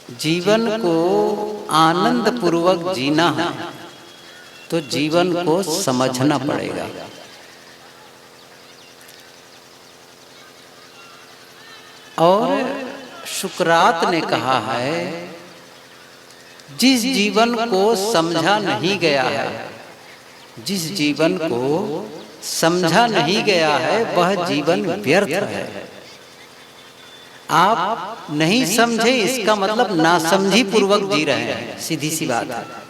जीवन को आनंद पूर्वक जीना है तो जीवन को समझना पड़ेगा। और सुकरात ने कहा है, जिस जीवन को समझा नहीं गया है, जिस जीवन को समझा नहीं गया है वह जीवन व्यर्थ है। आप नहीं समझे इसका मतलब नासमझी पूर्वक जी रहे हैं, सीधी सी बात है।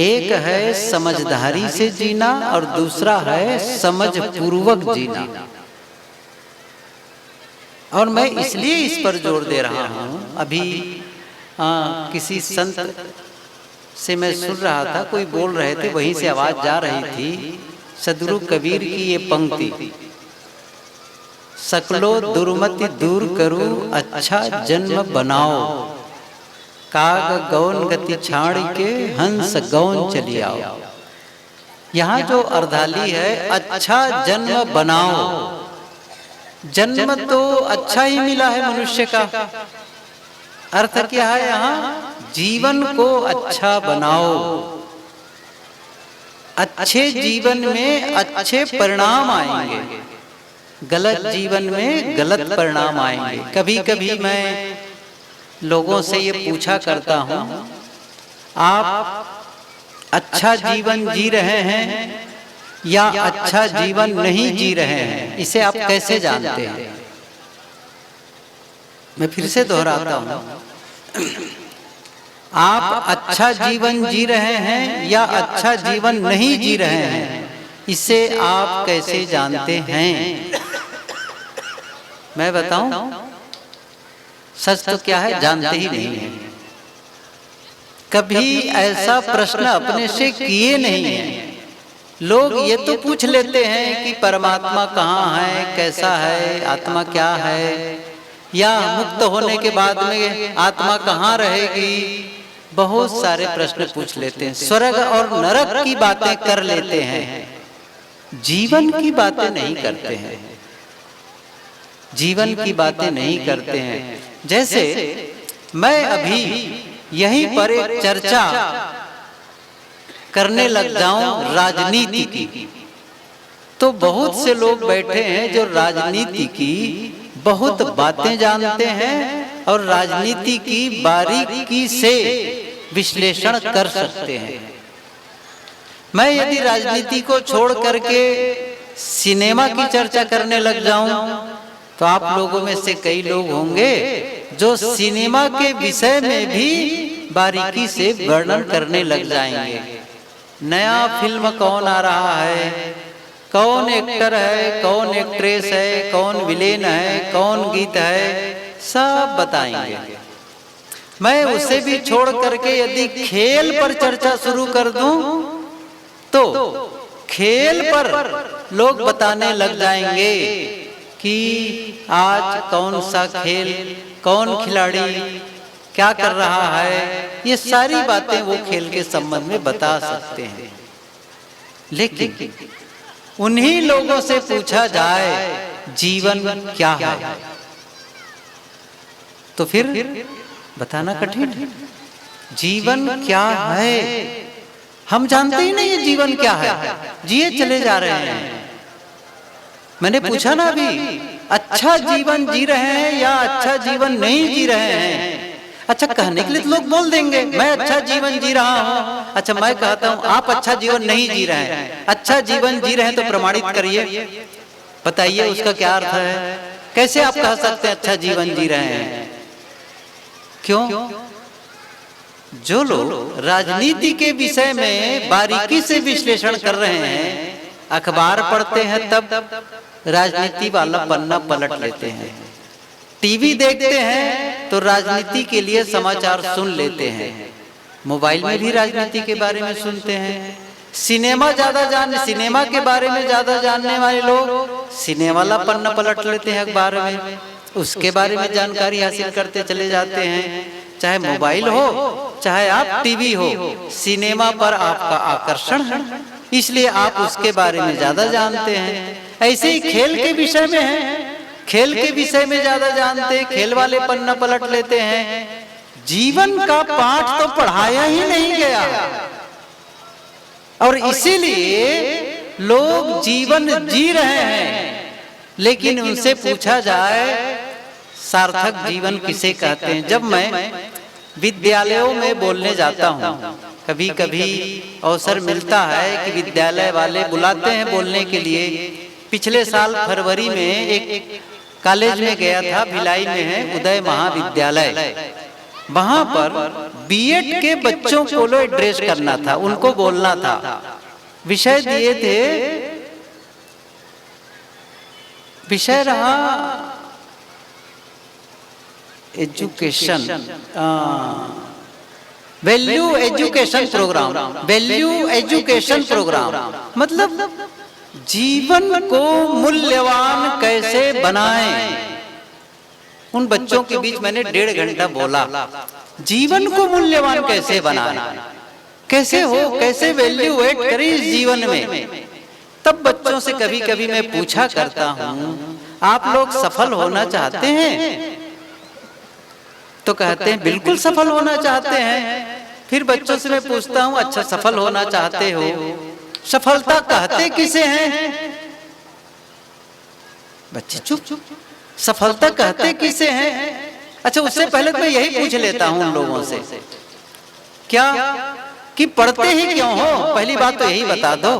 एक है समझदारी से जीना और दूसरा है समझ पूर्वक जीना। और मैं इसलिए इस पर जोर दे रहा हूं। अभी किसी संत से मैं सुन रहा था, कोई बोल रहे थे, वहीं से आवाज जा रही थी, सदगुरु कबीर की ये पंक्ति, सकलो दुर्मति दूर करूं अच्छा जन्म बनाओ, काग गौन गति छाड़ के हंस गौन चली आओ। यहाँ जो अर्धाली है, अच्छा जन्म बनाओ, जन्म तो अच्छा ही मिला है मनुष्य का। अर्थ क्या है यहाँ? जीवन को अच्छा बनाओ। अच्छे जीवन में अच्छे परिणाम आएंगे, गलत जीवन में गलत परिणाम आएंगे। कभी कभी मैं लोगों से ये पूछा करता हूँ, आप अच्छा जीवन जी रहे हैं या अच्छा जीवन नहीं जी रहे हैं, इसे आप कैसे जानते हैं? मैं फिर से दोहराता हूँ, आप अच्छा जीवन जी रहे हैं या अच्छा जीवन नहीं जी रहे हैं, इसे आप कैसे जानते हैं? मैं बताऊं, सच तो क्या है, जानते ही नहीं है। कभी ऐसा प्रश्न अपने से किए नहीं है। लोग ये तो पूछ लेते हैं कि परमात्मा कहाँ है, कैसा है, आत्मा क्या है, या मुक्त होने के बाद में आत्मा कहाँ रहेगी। बहुत सारे प्रश्न पूछ लेते हैं, स्वर्ग और नरक की बातें कर लेते हैं, जीवन की बातें नहीं करते हैं, जीवन की बातें नहीं करते हैं। जैसे मैं अभी यहीं पर एक चर्चा करने लग जाऊं राजनीति की, तो बहुत से लोग बैठे हैं जो राजनीति की बहुत बातें जानते हैं और राजनीति की बारीकी से विश्लेषण कर सकते हैं। मैं यदि राजनीति को छोड़ करके सिनेमा की चर्चा करने लग जाऊं तो आप लोगों में से कई लोग होंगे जो सिनेमा के विषय में भी बारीकी से वर्णन करने लग जाएंगे। नया फिल्म कौन आ रहा है, कौन एक्टर है, कौन एक्ट्रेस है, कौन विलेन है, कौन गीत है, सब बताएंगे। मैं उसे भी छोड़ करके यदि खेल पर चर्चा शुरू कर दूं तो खेल पर लोग बताने लग जाएंगे कि आज कौन सा खेल, कौन खिलाड़ी क्या कर रहा है। ये सारी बातें वो खेल के संबंध में बता सकते हैं। लेकिन उन्हीं लोगों से पूछा जाए जीवन क्या है, तो फिर बताना कठिन है। जीवन क्या है हम जानते ही नहीं है, जीवन क्या है, जिए चले जा रहे हैं। मैंने पूछा ना अभी, अच्छा जीवन जी रहे हैं या अच्छा जीवन नहीं जी रहे हैं। अच्छा कहने के लिए तो लोग बोल देंगे मैं अच्छा जीवन जी रहा हूँ। अच्छा मैं कहता हूँ आप अच्छा जीवन नहीं जी रहे हैं। अच्छा जीवन जी रहे हैं तो प्रमाणित करिए, बताइए उसका क्या अर्थ है। कैसे आप कह सकते हैं अच्छा जीवन जी रहे हैं? क्यों? जो लोग राजनीति के विषय में बारीकी से विश्लेषण कर रहे हैं, अखबार पढ़ते हैं तब राजनीति वाला पन्ना पलट लेते हैं, टीवी देखते हैं तो राजनीति के लिए समाचार सुन लेते हैं, मोबाइल में भी राजनीति के बारे में सुनते हैं। सिनेमा सिनेमा के बारे में ज्यादा जानने वाले लोग सिनेमा वाला पन्ना पलट लेते हैं अखबार में, उसके बारे में जानकारी हासिल करते चले जाते हैं। चाहे मोबाइल हो चाहे आप टीवी हो, सिनेमा पर आपका आकर्षण है, इसलिए आप उसके बारे में ज्यादा जानते हैं। ऐसे ही खेल के विषय में है, खेल के विषय में ज्यादा जानते हैं, खेल वाले पन्ना पलट लेते हैं। जीवन का पाठ तो पढ़ाया ही नहीं गया, और इसीलिए लोग जीवन जी रहे हैं। लेकिन उनसे पूछा जाए सार्थक जीवन किसे कहते हैं? जब मैं विद्यालयों में बोलने जाता हूँ, कभी कभी अवसर मिलता है कि विद्यालय वाले बुलाते हैं बोलने के लिए। पिछले साल फरवरी में एक कॉलेज में गया था, भिलाई में है उदय महाविद्यालय। वहां पर बीएड के बच्चों को एड्रेस करना था, उनको बोलना था। विषय दिए थे, विषय रहा education, value education programme, value education programme. मतलब जीवन को मूल्यवान कैसे बनाएं। उन बच्चों के बीच मैंने 1.5 घंटा बोला, जीवन को मूल्यवान कैसे बनाएं, कैसे हो, कैसे वैल्यू ऐड करें इस जीवन में। तब बच्चों से कभी कभी मैं पूछा करता हूँ, आप लोग सफल होना चाहते हैं? तो कहते हैं बिल्कुल सफल होना चाहते हैं। फिर बच्चों से मैं पूछता हूँ, अच्छा सफल होना चाहते हो, सफलता कहते किसे हैं? बच्चे चुप। सफलता कहते किसे हैं? अच्छा, उससे पहले तो मैं यही पूछ लेता हूँ उन लोगों से, क्या कि पढ़ते ही क्यों हो? पहली बात तो यही बता दो।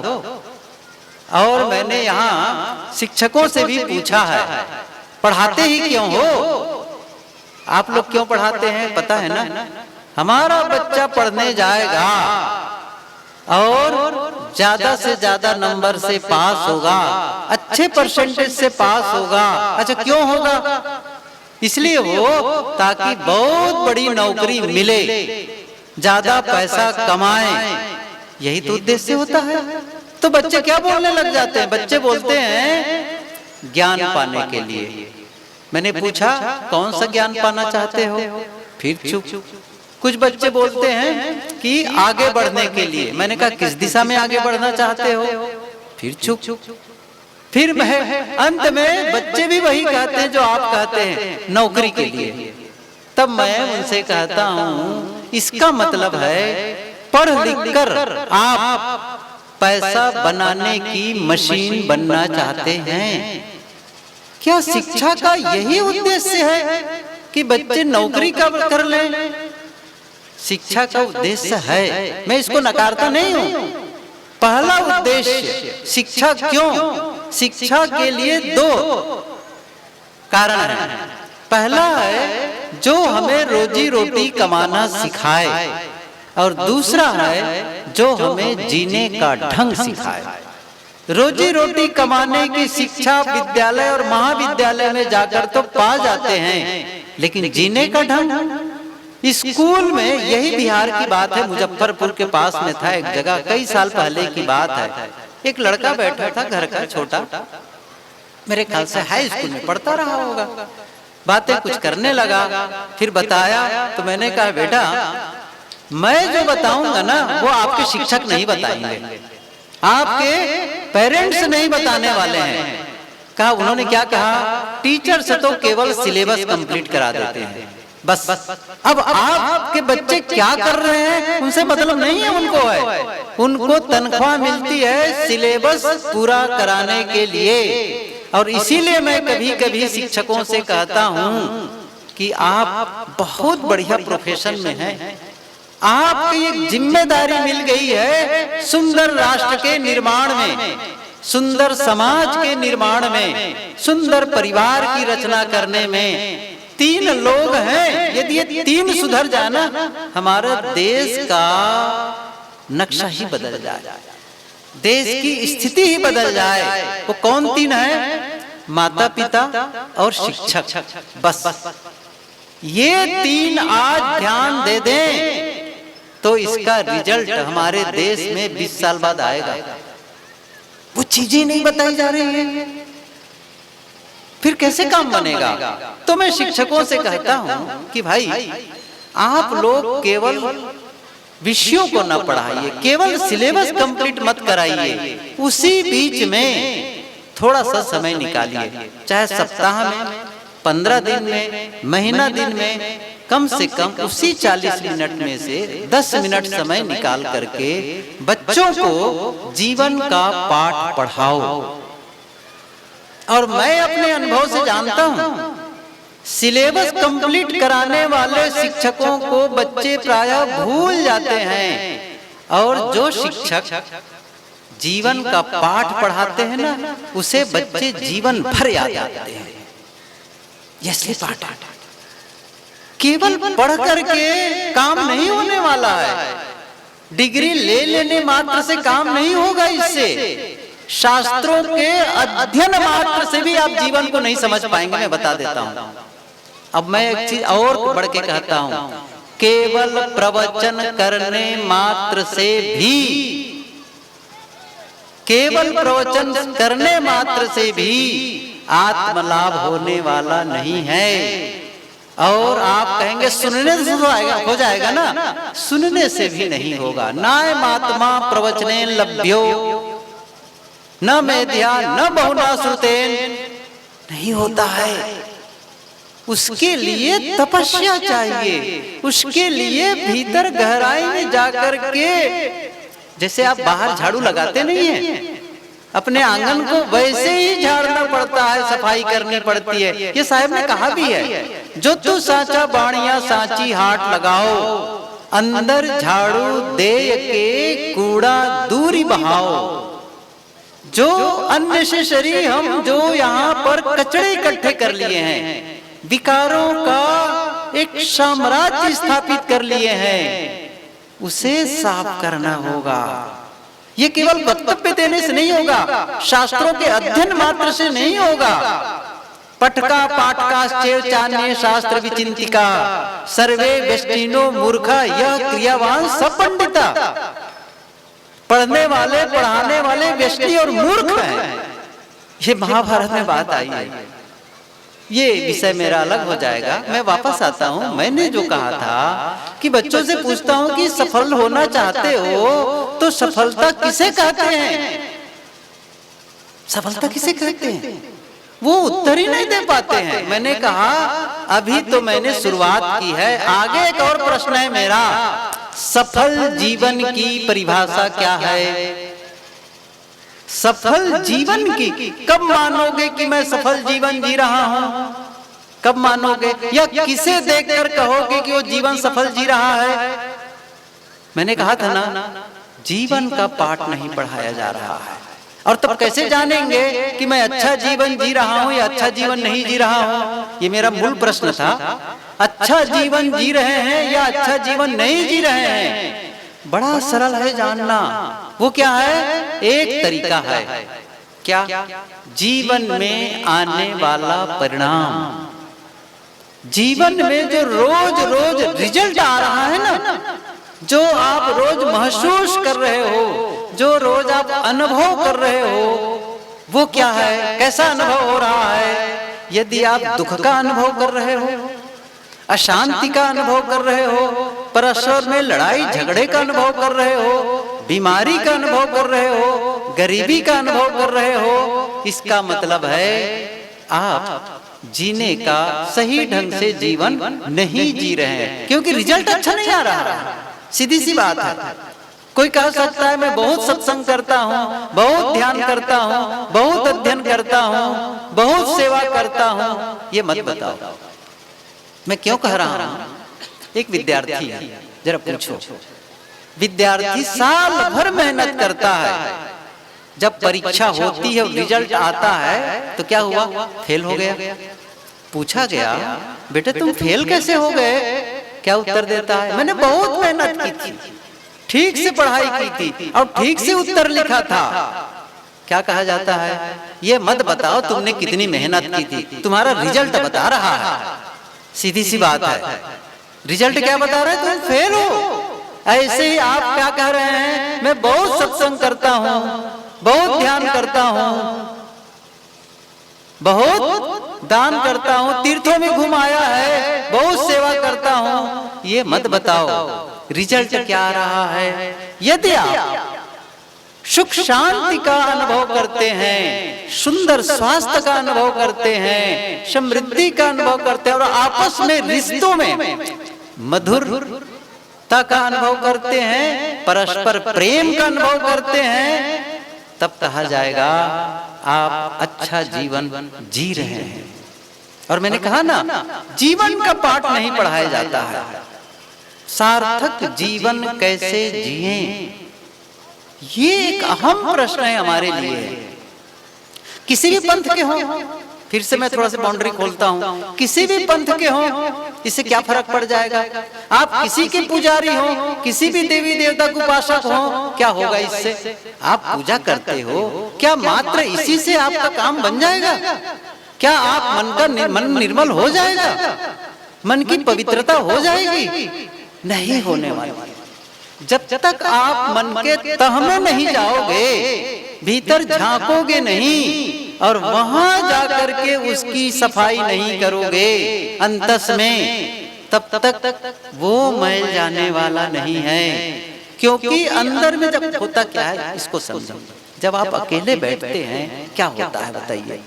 और मैंने यहाँ शिक्षकों से भी पूछा है, पढ़ाते ही क्यों हो? आप लोग क्यों पढ़ाते हैं पता है ना? हमारा बच्चा पढ़ने जाएगा और ज्यादा से ज्यादा नंबर से पास होगा, अच्छे परसेंटेज से पास होगा। अच्छा, क्यों होगा? इसलिए हो ताकि बहुत बड़ी नौकरी मिले, ज्यादा पैसा कमाए। यही तो उद्देश्य होता है। तो बच्चे क्या बोलने लग जाते हैं? बच्चे बोलते हैं ज्ञान पाने के लिए। मैंने पूछा कौन सा ज्ञान पाना चाहते हो? फिर चुप। कुछ बच्चे बोलते हैं कि आगे बढ़ने के लिए। मैंने कहा किस दिशा में आगे बढ़ना चाहते हो? फिर चुप। फिर अंत में बच्चे भी वही कहते हैं जो आप कहते हैं, नौकरी के लिए। तब मैं उनसे कहता हूँ इसका मतलब है पढ़ लिख कर आप पैसा बनाने की मशीन बनना चाहते हैं। क्या शिक्षा का यही उद्देश्य है कि बच्चे नौकरी कर लें? शिक्षा का उद्देश्य है, मैं इसको नकारता नहीं हूँ। पहला उद्देश्य शिक्षा क्यों? शिक्षा के लिए 2 कारण हैं। पहला है जो हमें रोजी रोटी कमाना सिखाए, और दूसरा है जो हमें जीने का ढंग सिखाए। रोजी रोटी कमाने की शिक्षा विद्यालय और महाविद्यालय में जाकर तो पा जाते हैं, लेकिन जीने का ढंग स्कूल में। यही बिहार की बात है, मुजफ्फरपुर के पास में था एक जगह, कई साल पहले की बात है। एक लड़का बैठा था घर का छोटा, मेरे ख्याल से हाई स्कूल में पढ़ता रहा होगा। बातें कुछ करने लगा, फिर बताया तो मैंने कहा बेटा मैं जो बताऊंगा ना वो आपके शिक्षक नहीं बताएंगे, आपके पेरेंट्स नहीं बताने वाले हैं। कहा, उन्होंने क्या कहा? टीचर से तो केवल सिलेबस कंप्लीट करा देते हैं बस। अब आपके बच्चे क्या कर रहे हैं उनसे मतलब नहीं है, उनको है, उनको तनख्वाह मिलती है सिलेबस पूरा कराने के लिए। और इसीलिए मैं कभी कभी शिक्षकों से कहता हूँ कि आप बहुत बढ़िया प्रोफेशन में हैं, आपकी एक जिम्मेदारी मिल गई है सुंदर राष्ट्र के निर्माण में, सुंदर समाज के निर्माण में, सुंदर परिवार की रचना करने में। 3 लोग हैं, यदि ये 3 सुधर जाना हमारा देश का नक्शा ही बदल जाए, देश की स्थिति ही बदल जाए। वो कौन 3 है? माता पिता और शिक्षक। बस ये 3 आज ध्यान दे दें तो इसका रिजल्ट हमारे देश में 20 साल बाद आएगा। वो चीजें नहीं बताई जा रही है, फिर कैसे काम बनेगा? तो मैं शिक्षकों से कहता हूं कि भाई आप लोग केवल विषयों को न पढ़ाइए, केवल सिलेबस कंप्लीट मत कराइए, उसी बीच में थोड़ा सा समय निकालिए, चाहे सप्ताह में, 15 दिन में, महीना दिन में, कम से कम उसी 40 मिनट में से 10 मिनट समय निकाल करके बच्चों को जीवन का पाठ पढ़ाओ। और मैं अपने अनुभव से जानता हूं, सिलेबस कंप्लीट कराने वाले शिक्षकों को बच्चे प्रायः भूल जाते हैं, और जो शिक्षक जीवन का पाठ पढ़ाते हैं ना, उसे बच्चे जीवन भर याद आते हैं। ये पाठ केवल पढ़ करके काम नहीं होने वाला है, डिग्री ले लेने मात्र से काम नहीं होगा। इससे शास्त्रों के अध्ययन मात्र से भी आप जीवन को नहीं समझ पाएंगे, मैं बता देता हूं। अब मैं एक चीज और बढ़ के कहता हूं, केवल प्रवचन करने मात्र से भी, केवल प्रवचन करने मात्र से भी आत्मलाभ होने वाला नहीं है। और आप कहेंगे सुनने से हो जाएगा ना, सुनने से भी नहीं होगा। नायमात्मा प्रवचने लभ्यो न मेध्या न बहुना श्रुतेन, नहीं होता है। उसके लिए तपस्या चाहिए, उसके लिए भीतर गहराई में जाकर के, जैसे आप बाहर झाड़ू लगाते नहीं है, अपने आंगन को वैसे ही झाड़ना पड़ता है, सफाई करनी पड़ती है। ये साहब ने कहा भी है, जो तू साचा बाणिया साची हाट लगाओ, अंदर झाड़ू दे के कूड़ा दूरी बहाओ। जो अन्य से शरीर हम जो यहाँ पर कचड़े इकट्ठे कर लिए हैं, विकारों का एक साम्राज्य स्थापित कर लिए हैं, उसे साफ करना होगा। ये केवल वक्तव्य देने से नहीं होगा, शास्त्रों के अध्ययन मात्र से नहीं होगा। पठका पाठकाश्चैव चान्ये शास्त्र विचिंतिका, सर्वे व्यष्टिनो मूर्खा यह क्रियावान सब पंडिता। पढ़ने वाले पढ़ाने वाले व्यष्टि और मूर्ख हैं। ये महाभारत में बात आई है। ये विषय मेरा अलग हो जाएगा, मैं वापस आता हूं। मैंने जो कहा था कि बच्चों से पूछता हूं कि सफल होना चाहते हो तो सफलता किसे कहते हैं, सफलता किसे कहते हैं, वो उत्तर ही नहीं दे पाते हैं। मैंने कहा अभी तो मैंने शुरुआत की है, आगे एक और प्रश्न है मेरा, सफल जीवन की परिभाषा क्या है? सफल जीवन की कब मानोगे कि मैं सफल जीवन जी रहा हूं? कब मानोगे, या किसे देखकर कहोगे कि वो जीवन सफल जी रहा है? मैंने कहा था ना, जीवन का पाठ नहीं पढ़ाया जा रहा है। और तब कैसे जानेंगे कि मैं अच्छा जीवन जी रहा हूं या अच्छा जीवन नहीं जी रहा हूं? ये मेरा मूल प्रश्न था। अच्छा जीवन जी रहे हैं या अच्छा जीवन नहीं जी रहे हैं, बड़ा सरल है जानना। वो क्या है? एक तरीका है। क्या? जीवन में आने वाला परिणाम, जीवन में जो रोज रोज रिजल्ट आ रहा है ना, जो आप रोज महसूस कर रहे हो, जो रोज आप अनुभव कर रहे हो, वो क्या है? कैसा अनुभव हो रहा है? यदि आप दुख का अनुभव कर रहे हो, अशांति का अनुभव कर रहे हो, परस्पर में लड़ाई झगड़े का अनुभव कर रहे हो, बीमारी का अनुभव कर रहे हो, गरीबी का अनुभव कर रहे हो, इसका मतलब है आप जीने का सही ढंग से जीवन नहीं जी रहे हैं, क्योंकि रिजल्ट अच्छा नहीं आ रहा। सीधी सी बात है। कोई कह सकता है मैं बहुत सत्संग करता हूँ, बहुत ध्यान करता हूँ, बहुत अध्ययन करता हूँ, बहुत सेवा करता हूँ। ये मत बताओ मैं क्यों कह रहा हूँ। एक विद्यार्थी है, जरा पूछो, विद्यार्थी साल भर मेहनत करता है, जब परीक्षा होती है, रिजल्ट आता है, तो क्या हुआ? फेल हो गया। पूछा गया बेटे तुम फेल कैसे हो गए? क्या उत्तर देता है? मैंने बहुत मेहनत की थी, ठीक से पढ़ाई की थी और ठीक से उत्तर लिखा था। क्या कहा जाता है? ये मत बताओ तुमने कितनी मेहनत की थी, तुम्हारा रिजल्ट बता रहा है। सीधी सी बात है, रिजल्ट क्या बता रहा है? तुम फेल हो। ऐसे ही आप क्या कह रहे हैं? मैं बहुत सत्संग करता हूँ, बहुत ध्यान करता हूँ, बहुत दान करता हूँ, तीर्थों में घूम आया है, बहुत सेवा करता हूँ। ये मत बताओ रिजल्ट क्या आ रहा है। यदि आप सुख शांति का अनुभव करते हैं, सुंदर स्वास्थ्य का अनुभव करते हैं, समृद्धि का अनुभव करते हैं और आपस में रिश्तों में मधुरता का अनुभव करते हैं, परस्पर प्रेम का अनुभव करते हैं, तब कहा जाएगा आप अच्छा जीवन जी रहे हैं। और मैंने कहा ना, जीवन का पाठ नहीं पढ़ाया जाता है, सार्थक जीवन कैसे जिएं, ये एक अहम प्रश्न है हमारे लिए। किसी भी पंथ के हो, फिर से मैं थोड़ा सा बाउंड्री खोलता हूं, किसी भी पंथ के हो, इससे क्या फर्क पड़ जाएगा? आप किसी के पुजारी हो, किसी भी देवी देवता के उपासक हो, क्या होगा इससे? आप पूजा करते हो, क्या मात्र इसी से आपका काम बन जाएगा? क्या आप मन निर्मल हो जाएगा? मन की पवित्रता हो जाएगी? नहीं होने वाली। जब तक आप मन के तह में नहीं जाओगे, भीतर झांकोगे नहीं और वहां जाकर के उसकी सफाई नहीं करोगे अंतस में, तब तक वो मैल जाने वाला नहीं है। क्योंकि अंदर में जब होता क्या है, इसको समझो। जब आप अकेले बैठते हैं क्या होता है बताइए?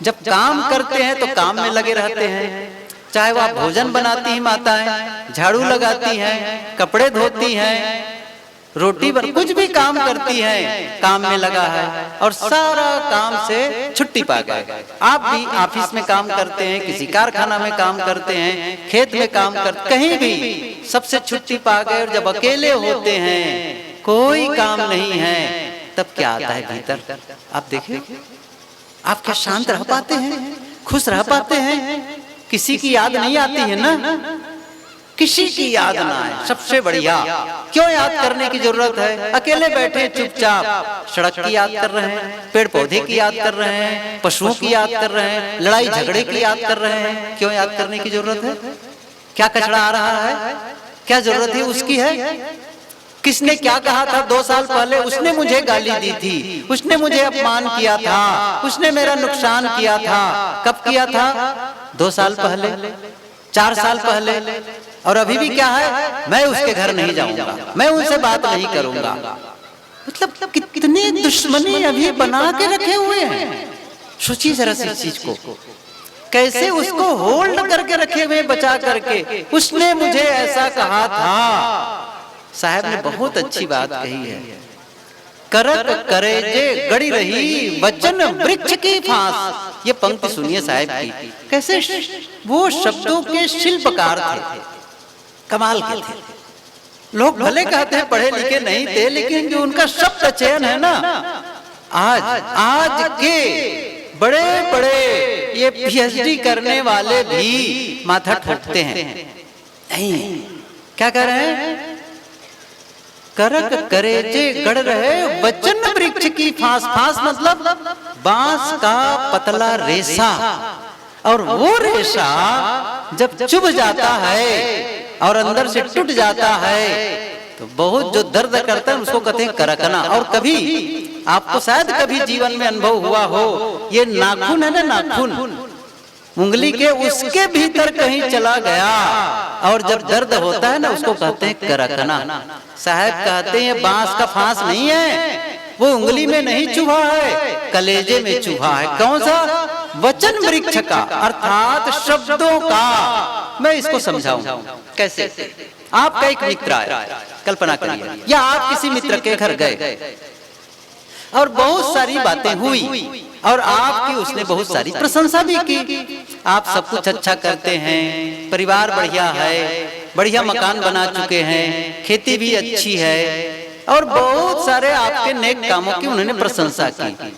जब काम करते हैं तो काम में लगे रहते हैं, चाहे वह भोजन बनाती ही माताएं, झाड़ू लगाती हैं, कपड़े धोती हैं, रोटी पर कुछ भी काम करती हैं, काम में लगा है और सारा काम से छुट्टी पा गए। आप भी ऑफिस में काम करते हैं, किसी कारखाना में काम करते हैं, खेत में काम करते, कहीं भी सबसे छुट्टी पा गए और जब अकेले होते हैं, कोई काम नहीं है, तब क्या आता है भीतर? आप देखिए, आप क्या शांत रह पाते हैं, खुश रह पाते हैं? किसी की याद नहीं आती है ना? किसी की याद ना आए, सबसे बढ़िया। क्यों याद करने की जरूरत है? अकेले बैठे चुपचाप सड़क की याद कर रहे हैं, पेड़ पौधे की याद कर रहे हैं, पशुओं की याद कर रहे हैं, लड़ाई झगड़े की याद कर रहे हैं। क्यों याद करने की जरूरत है? क्या कचरा आ रहा है? क्या जरूरत है उसकी है? किसने क्या कहा था 2 साल पहले? उसने मुझे गाली दी थी, उसने मुझे अपमान किया था, उसने मेरा नुकसान किया था। कब किया था? 2 साल पहले, 4 साल पहले। और अभी भी क्या है? मैं उसके घर नहीं जाऊंगा, मैं उनसे बात नहीं करूंगा। मतलब कितने दुश्मनी अभी बना के रखे हुए हैं। सोचिए जरा इस चीज को, कैसे उसको होल्ड करके रखे हुए, बचा करके। उसने मुझे ऐसा कहा था। साहब ने बहुत अच्छी बात कही है, करक करेजे गड़ी रही वचन वृक्ष की फांस। ये पंक्ति सुनिए साहब की, कैसे वो शब्दों के शिल्पकार थे, कमाल के थे। लोग भले कहते हैं पढ़े लिखे नहीं थे, लेकिन जो उनका शब्द चयन है ना, आज के बड़े बड़े ये पीएचडी करने वाले भी माथा ठोकते हैं। नहीं, क्या कह रहे हैं? करक करेजे गढ़ रहे वचन वृक्ष की फांस। फांस मतलब बांस का पतला रेशा, और वो रेशा जब चुभ जाता है और अंदर से टूट जाता है तो बहुत जो दर्द करता है उसको कहते हैं करकना। और कभी आपको शायद कभी जीवन में अनुभव हुआ हो, ये नाखून है ना, नाखून उंगली के उसके भीतर कहीं चला गया और जब दर्द होता है ना, उसको कहते हैं करकना। साहब कहते हैं बांस का फांस नहीं है, वो उंगली में नहीं चुभा है, कलेजे में चुभा है। कौन सा? वचन वृक्ष का, अर्थात शब्दों का। मैं इसको समझाऊं कैसे? आपका एक मित्र आया, कल्पना करिए, या आप किसी मित्र के घर गए और बहुत सारी बातें हुई और आपकी उसने बहुत सारी प्रशंसा भी की। आप सब कुछ अच्छा करते हैं, परिवार बढ़िया है, बढ़िया मकान बना चुके हैं, खेती भी अच्छी है और बहुत सारे आपके नेक कामों की उन्होंने प्रशंसा की।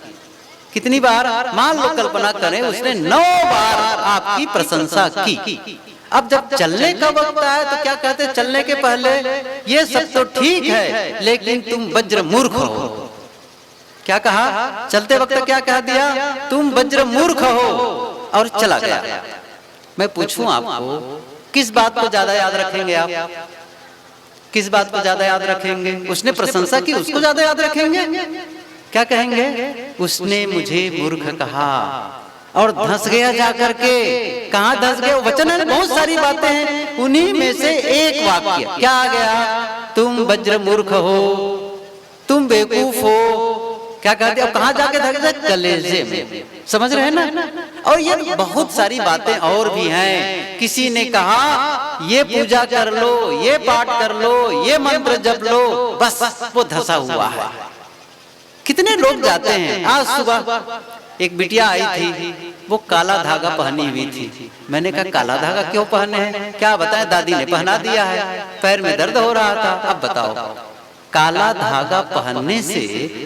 कितनी बार? मान लो कल्पना करें उसने 9 बार आपकी प्रशंसा की। अब जब चलने का वक्त आया तो क्या कहते? चलने के पहले ये सब तो ठीक है, लेकिन तुम वज्र मूर्ख हो। क्या कहा? चलते वक्त क्या कह दिया? तुम वज्र मूर्ख हो, और चला गया। मैं पूछूं आपको, किस बात को ज्यादा याद रखेंगे आप? किस बात को ज्यादा याद रखेंगे? उसने प्रशंसा की, उसको ज्यादा याद रखेंगे? क्या कहेंगे? उसने मुझे मूर्ख कहा और धंस गया जाकर के। कहाँ धंस गया? वचन है, बहुत सारी बातें हैं, उन्हीं में से एक वाक्य क्या आ गया? तुम वज्र मूर्ख हो। तुम बेवकूफ हो, क्या कहते अब कहाँ जाके धक जाए, कलेजे में। समझ रहे हैं ना। और ये बहुत सारी बातें और भी हैं। किसी ने कहा ये पूजा कर लो, ये पाठ कर लो, ये मंत्र जप लो, बस वो धसा हुआ है। कितने लोग जाते हैं। आज सुबह एक बिटिया आई थी, वो काला धागा पहनी हुई थी। मैंने कहा काला धागा क्यों पहने हैं? क्या बताएं, दादी ने पहना दिया है, पैर में दर्द हो रहा था। अब बताओ, काला धागा पहनने से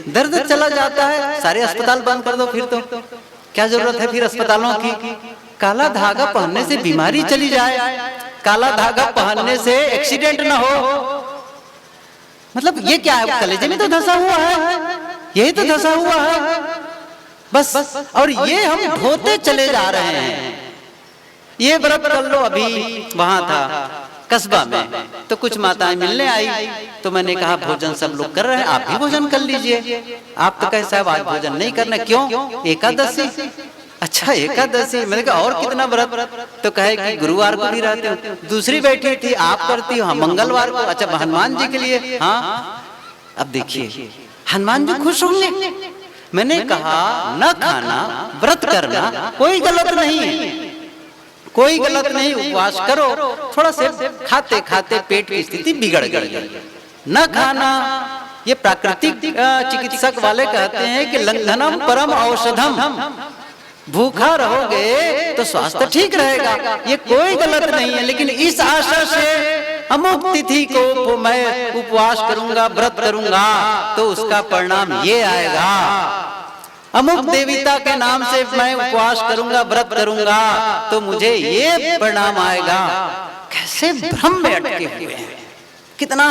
दर्द चला जाता है? सारे अस्पताल बंद कर दो फिर तो क्या जरूरत है फिर अस्पतालों की? काला धागा पहनने से बीमारी चली जाए, काला धागा पहनने से एक्सीडेंट ना हो, मतलब ये क्या है? कलेजे में तो धंसा हुआ है, यही तो धंसा हुआ है बस। और ये हम ढोते चले जा रहे हैं। ये व्रत कर लो। अभी वहां था कस्बा में, तो कुछ माताएं मिलने आई, तो मैंने कहा भोजन सब लोग कर रहे हैं, आप भी भोजन कर लीजिए। आप तो कहे साहब आज भोजन नहीं करना, क्यों? एकादशी। अच्छा एकादशी। मैंने कहा और कितना व्रत? तो कहे कि गुरुवार को भी रहते हो। दूसरी बैठी थी, आप करती हो? हाँ मंगलवार को। अच्छा हनुमान जी के लिए? हाँ। अब देखिए हनुमान जी खुश होंगे। मैंने कहा न खाना, व्रत करना कोई गलत नहीं है, कोई गलत नहीं। उपवास करो, थोड़ा से खाते खाते पेट की स्थिति बिगड़ गई। न खाना, ये प्राकृतिक चिकित्सक वाले कहते हैं कि लंघनम परम औषधम। भूखा रहोगे तो स्वास्थ्य ठीक रहेगा, ये कोई गलत नहीं है। लेकिन इस आशा से अमुक तिथि को मैं उपवास करूंगा, व्रत करूंगा, तो उसका परिणाम ये आएगा। अमुक देवता के नाम से मैं उपवास करूंगा, व्रत करूंगा, तो मुझे ये परिणाम आएगा। कैसे भ्रम में अटके हुए हैं। कितना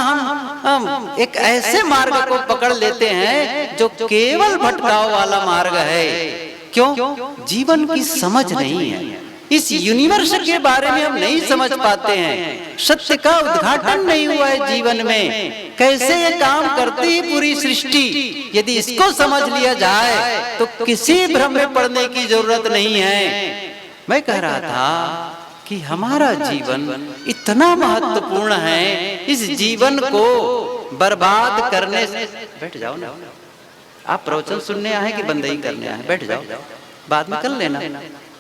हम एक ऐसे मार्ग को पकड़ लेते हैं जो केवल भटकाव वाला मार्ग है। क्यों? जीवन की समझ नहीं है। इस यूनिवर्स के बारे में हम नहीं समझ पाते हैं। सत्य का उद्घाटन नहीं हुआ है जीवन में। कैसे ये काम करती है पूरी सृष्टि, यदि इसको समझ लिया जाए तो किसी भ्रम में पड़ने की जरूरत नहीं है। मैं कह रहा था कि हमारा जीवन इतना महत्वपूर्ण है, इस जीवन को बर्बाद करने से। बैठ जाओ ना, आप प्रवचन सुनने आए कि बंदई करने आए? बैठ जाओ, बाद में कर लेना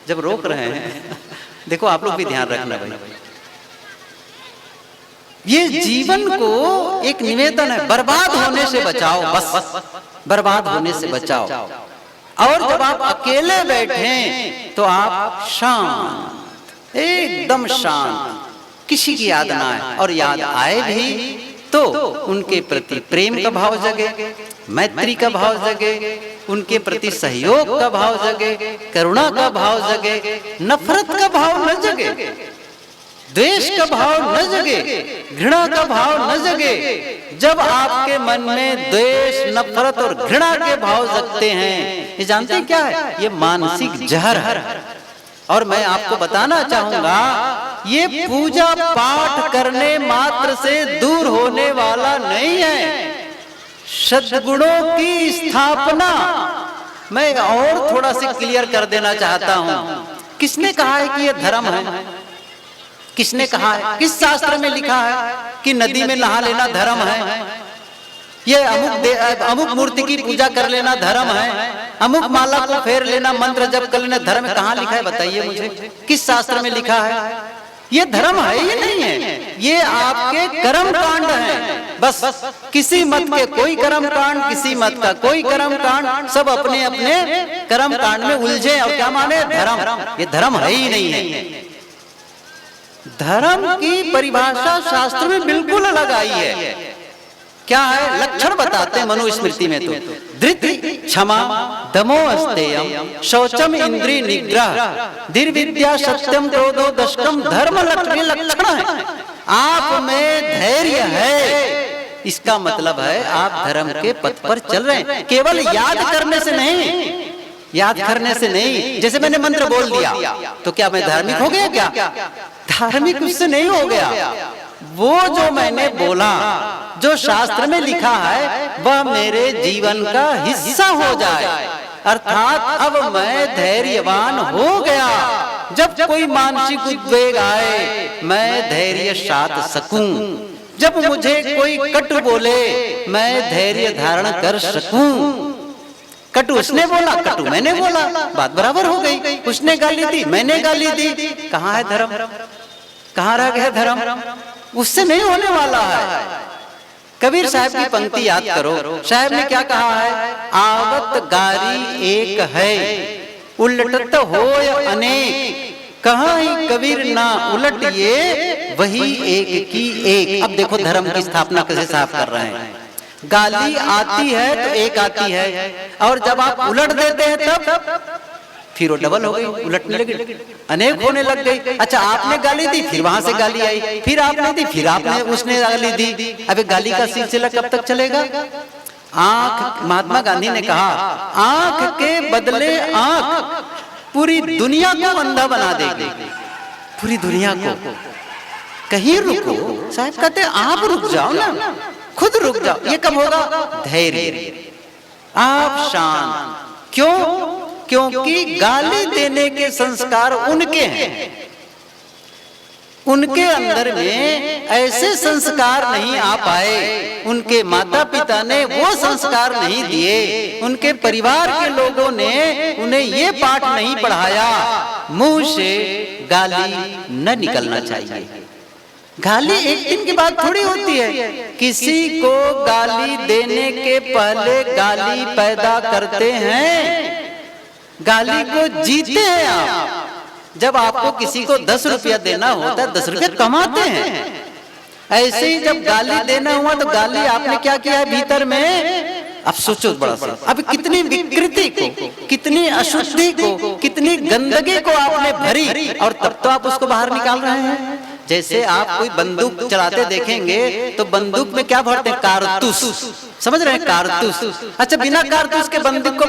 जब रोक रहे हैं। देखो आप लोग भी ध्यान रखना भाई, ये जीवन को एक निवेदन है, बर्बाद होने से बचाओ, बस बर्बाद होने से बचाओ। और जब आप अकेले बैठे तो आप शांत, एकदम शांत, किसी की याद ना आए, और याद आए भी तो उनके प्रति प्रेम का भाव जगे, मैत्री का भाव जगे, उनके प्रति सहयोग का भाव जगे, करुणा का भाव जगे, नफरत का भाव न जगे, द्वेष का भाव न जगे, घृणा का भाव न जगे। जब आपके मन में द्वेष, नफरत और घृणा के भाव जगते हैं, ये जानते हैं क्या है? ये मानसिक जहर है। और मैं आपको बताना चाहूंगा, ये पूजा पाठ करने मात्र से दूर होने वाला नहीं है। सद्गुणों की स्थापना मैं और थोड़ा सा क्लियर कर देना चाहता हूं। किसने कहा है कि ये धर्म है? किसने कहा है? किस शास्त्र में लिखा है कि नदी में नहा लेना धर्म है? ये अमुक मूर्ति की पूजा कर लेना धर्म है, अमुक माला को फेर लेना, मंत्र जप कर लेना धर्म है? कहाँ लिखा है बताइए मुझे, किस शास्त्र में लिखा है? ये धर्म है ही नहीं है, ये आपके कर्म कांड है। बस किसी मत के कोई कर्म कांड, किसी मत का कोई कर्म कांड, सब अपने अपने कर्म कांड में उलझे और क्या माने धर्म। ये धर्म है ही नहीं है। धर्म की परिभाषा शास्त्र में बिल्कुल अलग आई है। क्या है? लक्षण बताते हैं मनुस्मृति में, तो धृति, क्षमा, दमो अस्तेयम, शौचम, इंद्रिय निग्रह, धीर्विद्या, सत्यम, क्रोधो, दशकम, धर्म लक्षण है। आप में धैर्य है, इसका मतलब है आप धर्म के पथ पर चल रहे हैं। केवल याद करने से नहीं, याद करने से नहीं। जैसे मैंने मंत्र बोल दिया तो क्या मैं धार्मिक हो गया? क्या धार्मिक उससे नहीं हो गया। वो जो मैंने बोला, जो शास्त्र में लिखा है, वह मेरे जीवन का हिस्सा हो जाए, अर्थात अब मैं धैर्यवान हो गया। जब कोई मानसिक उद्वेग आए मैं धैर्य साध सकूं, जब मुझे कोई कटु बोले मैं धैर्य धारण कर सकूं। कटु उसने बोला, कटु मैंने बोला, बात बराबर हो गई। उसने गाली दी, मैंने गाली दी, कहाँ है धर्म? कहाँ रह गया धर्म? उससे नहीं होने वाला है। कबीर साहब की पंक्ति याद करो, साहब ने क्या कहा है? आवत गारी एक है, उलटत होय अनेक, कहाँ ही कबीर ना उलट ये, वही एक की एक। अब देखो धर्म की स्थापना कैसे साफ कर रहे हैं। गाली आती है तो एक आती है, और जब आप उलट देते हैं तब फिर वो डबल हो गई, उलटने लगी, अनेक होने लग गई। अच्छा, आपने गाली दी, फिर वहां से गाली आई, फिर आपने दी, फिर आपने उसने गाली दी। अब गाली का सिलसिला कब तक चलेगा? आंख, महात्मा गांधी ने कहा, आंख के बदले आंख पूरी दुनिया को अंधा बना देगी, पूरी दुनिया को। कहीं रुको, साहब कहते आप रुक जाओ ना, खुद रुक जाओ। ये कब होगा? धैर्य, आप शांत। क्यों? क्योंकि गाली देने के संस्कार उनके हैं, उनके अंदर में ऐसे संस्कार नहीं आ पाए, उनके माता पिता ने वो संस्कार नहीं दिए, उनके परिवार के लोगों ने उन्हें ये पाठ नहीं पढ़ाया, मुंह से गाली न निकलना चाहिए। गाली एक दिन की बात थोड़ी होती है। किसी को गाली देने के पहले गाली पैदा करते हैं, गाली को जीते हैं आप। जब आपको किसी को 10 रुपया देना होता है, 10 रुपया कमाते हैं। ऐसे ही जब गाली देना हुआ तो गाली आपने क्या किया है भीतर में? अब सोचो बड़ा सा, अब कितनी विकृति को, कितनी अशुद्धि को, कितनी गंदगी को आपने भरी, और तब तो आप उसको बाहर निकाल रहे हैं। जैसे आप कोई बंदूक चलाते देखेंगे तो बंदूक में क्या भरते हैं? कारतूस, समझ रहे हैं? कारतूस। अच्छा, बिना कारतूस के बंदूक को,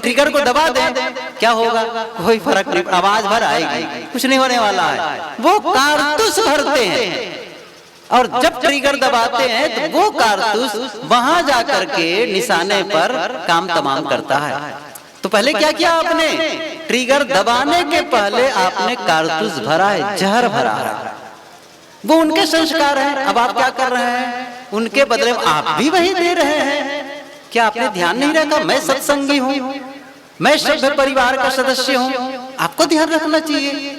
ट्रिगर को दबा दें, क्या होगा? कोई फर्क नहीं, आवाज भर आएगी, कुछ नहीं होने वाला है। वो कारतूस भरते हैं, और जब ट्रिगर दबाते हैं तो वो कारतूस वहां जाकर के निशाने पर काम तमाम करता है। तो पहले क्या किया आपने? ट्रिगर दबाने के पहले आपने कारतूस भरा है, जहर भरा है। वो उनके संस्कार हैं। अब आप क्या कर रहे हैं? उनके बदले आप भी वही दे रहे हैं। क्या आपने ध्यान नहीं रखा? मैं सत्संगी हूँ, मैं सभ्य परिवार का सदस्य हूँ, आपको ध्यान रखना चाहिए।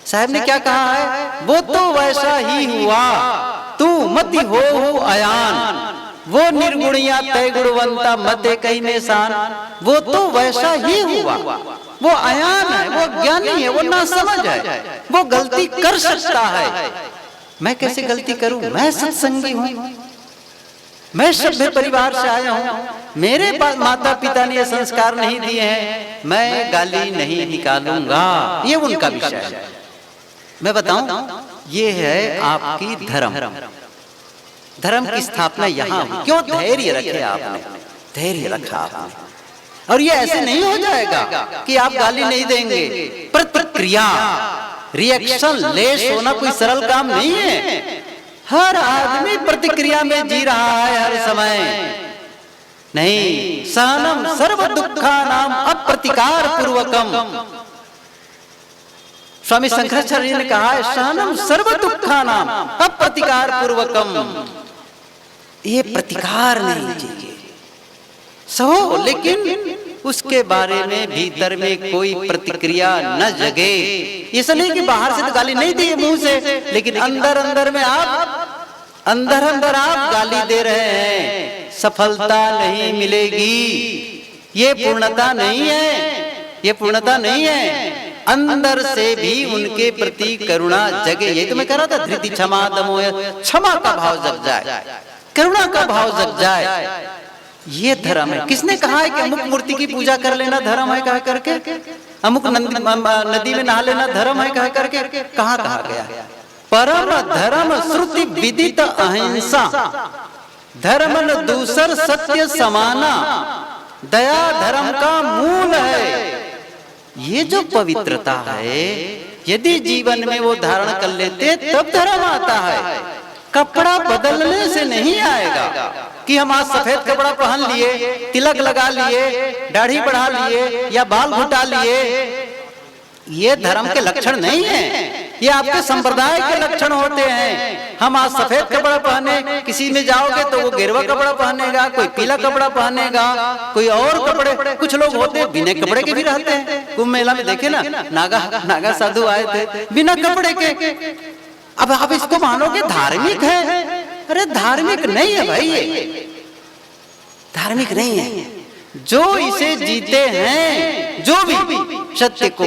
साहब ने क्या कहा है? वो तो वैसा ही हुआ, तू मति हो अयान, वो निर्गुणिया तय गुणवंता मते कहीं में शान। वो तो वैसा ही हुआ, वो अयान है, वो ज्ञानी है, वो नासमझ है, वो गलती कर सकता है। मैं कैसे गलती करूं? मैं सत्संगी हूं, मैं सभ्य परिवार से आया हूं, मेरे माता पिता ने ये संस्कार नहीं दिए हैं, मैं गाली नहीं निकालूंगा। ये उनका विषय है। मैं बताऊं, ये है आपकी धर्म। धर्म की स्थापना यहाँ हुई। क्यों? धैर्य रखे आपने, धैर्य रखा आपने। और ये ऐसे नहीं हो जाएगा कि आप गाली नहीं देंगे। प्रतिक्रिया, रिएक्शन लेस होना कोई सरल काम नहीं है। हर आदमी प्रतिक्रिया में जी रहा है हर समय। नहीं, सहनम सर्व दुखानाम अप्रतिकार पूर्वकम। स्वामी शंकराचार्य ने कहा है, सहनम सर्व दुखानाम अप्रतिकार पूर्वकम। ये प्रतिकार नहीं चाहिए, सहो, लेकिन उसके बारे में भीतर में कोई प्रतिक्रिया न जगे। इसलिए कि बाहर से तो गाली नहीं दी मुंह से, लेकिन अंदर अंदर में आप, अंदर अंदर आप गाली दे रहे हैं। सफलता नहीं मिलेगी, ये पूर्णता नहीं है, ये पूर्णता नहीं है। अंदर से भी उनके प्रति करुणा जगे। ये तो मैं कह रहा था, धृति क्षमा दमोह, क्षमा का भाव जग जाए, करुणा का भाव जग जाए। ये धर्म है। किसने कहा है कि अमुक मूर्ति की पूजा कर लेना धर्म है कह करके, अमुक नदी में नहा लेना धर्म है कह करके? कहाँ कहा गया? परम धर्म श्रुति विदित अहिंसा, धर्म न दूसर सत्य समाना, दया धर्म का मूल है। ये जो पवित्रता है, यदि जीवन में वो धारण कर लेते तब धर्म आता है। कपड़ा बदलने से नहीं आएगा कि हम आज सफेद कपड़ा पहन लिए, तिलक लगा लिए, दाढ़ी बढ़ा लिए या बाल घुटा लिए, ये धर्म के लक्षण नहीं है, ये आपके संप्रदाय के लक्षण होते हैं। हम आज सफेद कपड़ा पहने, किसी में जाओगे तो वो गेरुआ कपड़ा पहनेगा, कोई पीला कपड़ा पहनेगा, कोई और कपड़े। कुछ लोग होते हैं बिना कपड़े के भी रहते हैं। कुंभ मेला में देखे ना, नागा साधु आए थे बिना कपड़े के। अब आप इसको मानोगे धार्मिक है? अरे धार्मिक नहीं है भाई, ये धार्मिक नहीं है। जो इसे जीते हैं, जो भी सत्य को